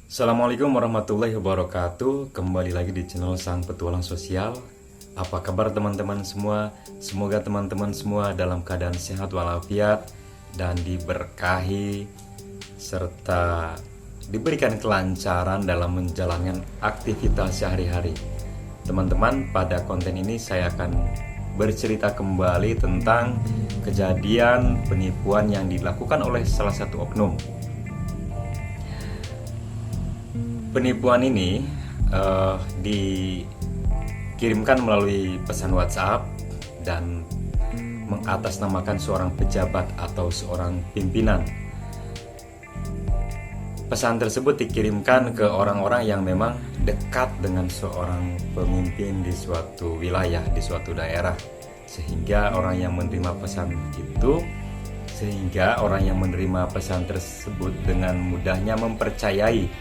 Assalamualaikum warahmatullahi wabarakatuh. Kembali lagi di channel Sang Petualang Sosial. Apa kabar teman-teman semua? Semoga teman-teman semua dalam keadaan sehat walafiat dan diberkahi serta diberikan kelancaran dalam menjalankan aktivitas sehari-hari. Teman-teman, pada konten ini saya akan bercerita kembali tentang kejadian penipuan yang dilakukan oleh salah satu oknum. Penipuan ini dikirimkan melalui pesan WhatsApp dan mengatasnamakan seorang pejabat atau seorang pimpinan. Pesan tersebut dikirimkan ke orang-orang yang memang dekat dengan seorang pemimpin di suatu wilayah, di suatu daerah, sehingga orang yang menerima pesan tersebut dengan mudahnya mempercayai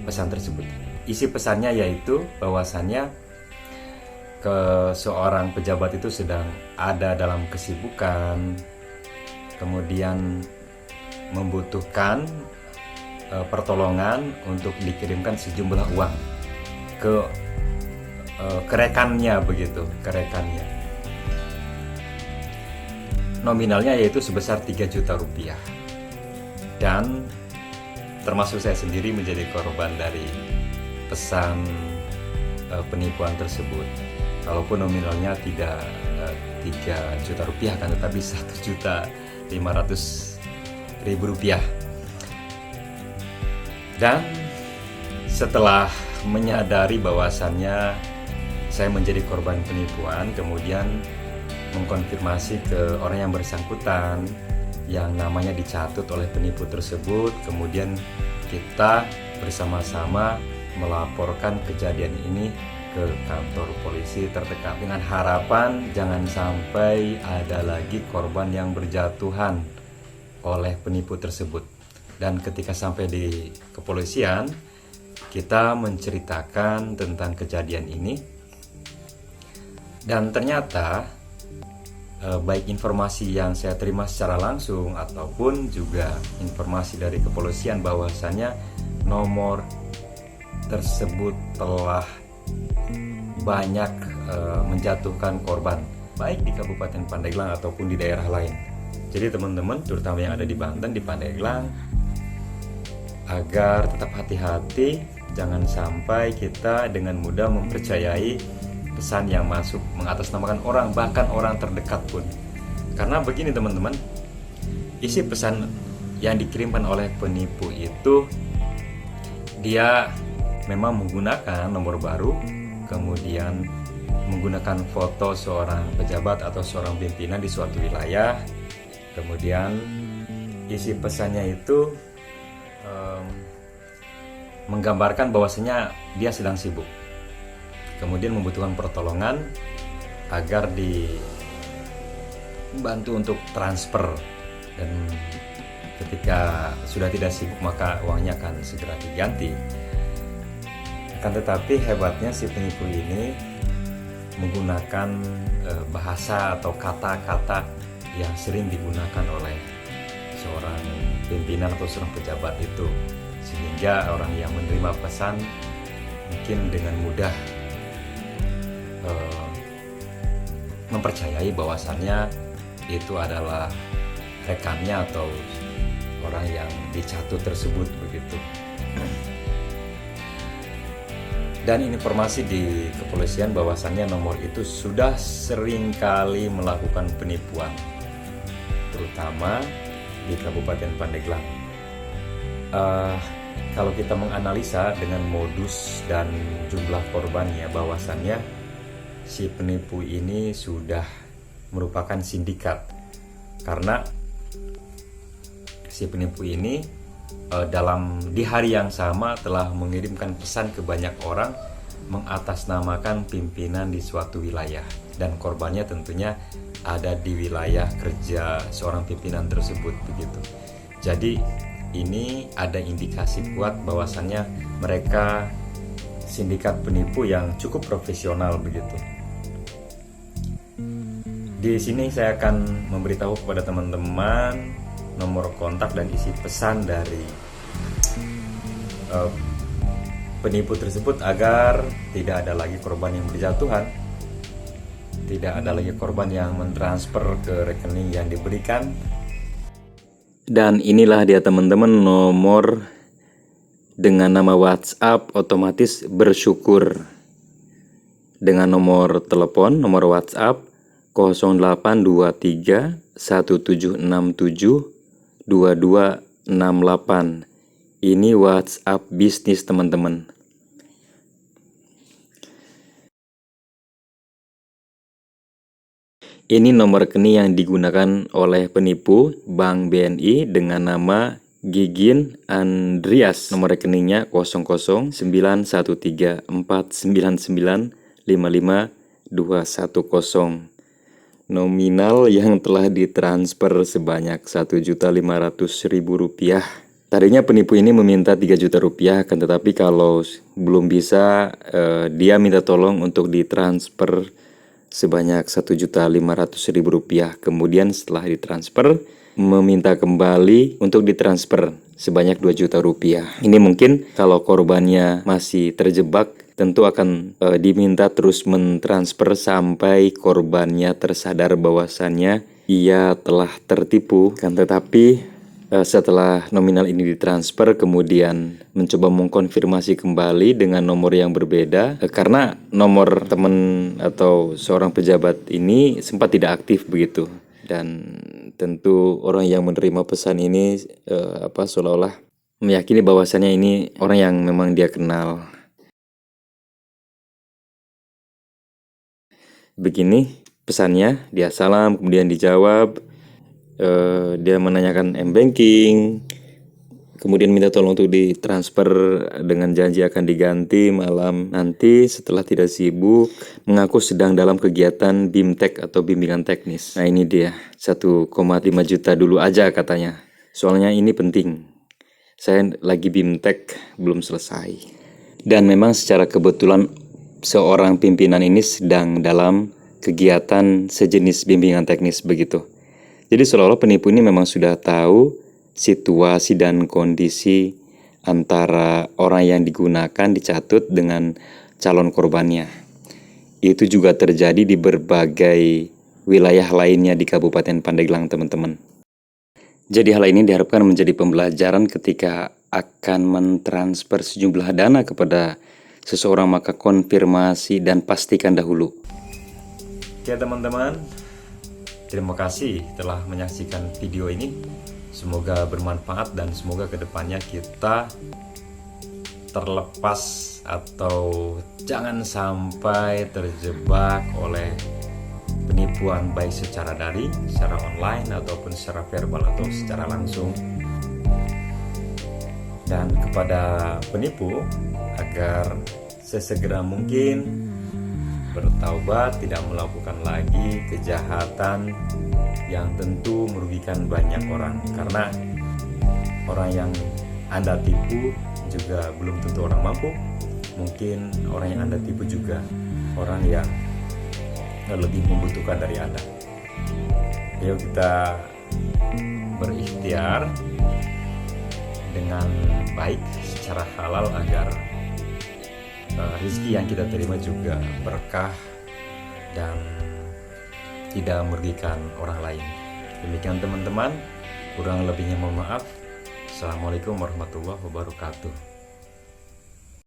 pesan tersebut. Isi pesannya yaitu bahwasannya seorang pejabat itu sedang ada dalam kesibukan, kemudian membutuhkan pertolongan untuk dikirimkan sejumlah uang ke rekannya begitu, ke rekannya. Nominalnya yaitu sebesar 3 juta rupiah. Dan termasuk saya sendiri menjadi korban dari pesan penipuan tersebut. Walaupun nominalnya tidak 3 juta rupiah kan, tetapi 1.500.000 rupiah. Dan setelah menyadari bahwasannya saya menjadi korban penipuan, kemudian mengkonfirmasi ke orang yang bersangkutan yang namanya dicatut oleh penipu tersebut. Kemudian kita bersama-sama melaporkan kejadian ini ke kantor polisi terdekat dengan harapan jangan sampai ada lagi korban yang berjatuhan oleh penipu tersebut. Dan ketika sampai di kepolisian, kita menceritakan tentang kejadian ini, dan ternyata baik informasi yang saya terima secara langsung ataupun juga informasi dari kepolisian bahwasannya nomor tersebut telah banyak menjatuhkan korban baik di Kabupaten Pandeglang ataupun di daerah lain. Jadi teman-teman, terutama yang ada di Banten, di Pandeglang, agar tetap hati-hati, jangan sampai kita dengan mudah mempercayai pesan yang masuk mengatasnamakan orang, bahkan orang terdekat pun. Karena begini teman-teman, isi pesan yang dikirimkan oleh penipu itu, dia memang menggunakan nomor baru, kemudian menggunakan foto seorang pejabat atau seorang pimpinan di suatu wilayah. Kemudian isi pesannya itu menggambarkan bahwasanya dia sedang sibuk, kemudian membutuhkan pertolongan agar dibantu untuk transfer, dan ketika sudah tidak sibuk maka uangnya akan segera diganti. Akan tetapi hebatnya si penipu ini menggunakan bahasa atau kata-kata yang sering digunakan oleh seorang pimpinan atau seorang pejabat itu, sehingga orang yang menerima pesan mungkin dengan mudah mempercayai bahwasannya itu adalah rekannya atau orang yang dicatut tersebut begitu. Dan informasi di kepolisian bahwasannya nomor itu sudah sering kali melakukan penipuan, terutama di Kabupaten Pandeglang. Kalau kita menganalisa dengan modus dan jumlah korbannya, bahwasannya si penipu ini sudah merupakan sindikat, karena si penipu ini di hari yang sama telah mengirimkan pesan ke banyak orang mengatasnamakan pimpinan di suatu wilayah, dan korbannya tentunya ada di wilayah kerja seorang pimpinan tersebut begitu. Jadi ini ada indikasi kuat bahwasannya mereka sindikat penipu yang cukup profesional begitu. Di sini saya akan memberitahu kepada teman-teman nomor kontak dan isi pesan dari eh, penipu tersebut agar tidak ada lagi korban yang berjatuhan, tidak ada lagi korban yang mentransfer ke rekening yang diberikan. Dan inilah dia teman-teman nomor dengan nama WhatsApp otomatis bersyukur. Dengan nomor telepon, nomor WhatsApp 0823 1767 2268. Ini WhatsApp bisnis teman-teman. Ini nomor rekening yang digunakan oleh penipu Bank BNI dengan nama Gigin Andreas. Nomor rekeningnya 00913499555210. Nominal yang telah ditransfer sebanyak Rp1.500.000. Tadinya penipu ini meminta Rp3 juta, akan tetapi kalau belum bisa, dia minta tolong untuk ditransfer sebanyak Rp1.500.000. Kemudian setelah ditransfer, meminta kembali untuk ditransfer sebanyak Rp2 juta. Ini mungkin kalau korbannya masih terjebak, tentu akan diminta terus mentransfer sampai korbannya tersadar bahwasannya ia telah tertipu. Kan tetapi setelah nominal ini ditransfer, kemudian mencoba mengkonfirmasi kembali dengan nomor yang berbeda, karena nomor teman atau seorang pejabat ini sempat tidak aktif begitu. Dan tentu orang yang menerima pesan ini seolah-olah meyakini bahwasannya ini orang yang memang dia kenal. Begini pesannya, dia salam, kemudian dijawab. Dia menanyakan m-banking, kemudian minta tolong untuk ditransfer dengan janji akan diganti malam nanti setelah tidak sibuk, mengaku sedang dalam kegiatan BIMTEK atau bimbingan teknis. Nah ini dia, 1,5 juta dulu aja katanya, soalnya ini penting, saya lagi BIMTEK belum selesai. Dan memang secara kebetulan seorang pimpinan ini sedang dalam kegiatan sejenis bimbingan teknis begitu. Jadi seolah-olah penipu ini memang sudah tahu situasi dan kondisi antara orang yang digunakan dicatut dengan calon korbannya. Itu juga terjadi di berbagai wilayah lainnya di Kabupaten Pandeglang, teman-teman. Jadi hal ini diharapkan menjadi pembelajaran ketika akan mentransfer sejumlah dana kepada seseorang, maka konfirmasi dan pastikan dahulu. Oke teman-teman, terima kasih telah menyaksikan video ini. Semoga bermanfaat dan semoga kedepannya kita terlepas atau jangan sampai terjebak oleh penipuan baik secara daring, secara online ataupun secara verbal atau secara langsung. Dan kepada penipu agar sesegera mungkin bertaubat, tidak melakukan lagi kejahatan yang tentu merugikan banyak orang, karena orang yang Anda tipu juga belum tentu orang mampu. Mungkin orang yang Anda tipu juga orang yang lebih membutuhkan dari Anda. Ayo kita berikhtiar dengan baik secara halal agar rezeki yang kita terima juga berkah dan tidak merugikan orang lain. Demikian teman-teman, kurang lebihnya mohon maaf. Assalamualaikum warahmatullahi wabarakatuh.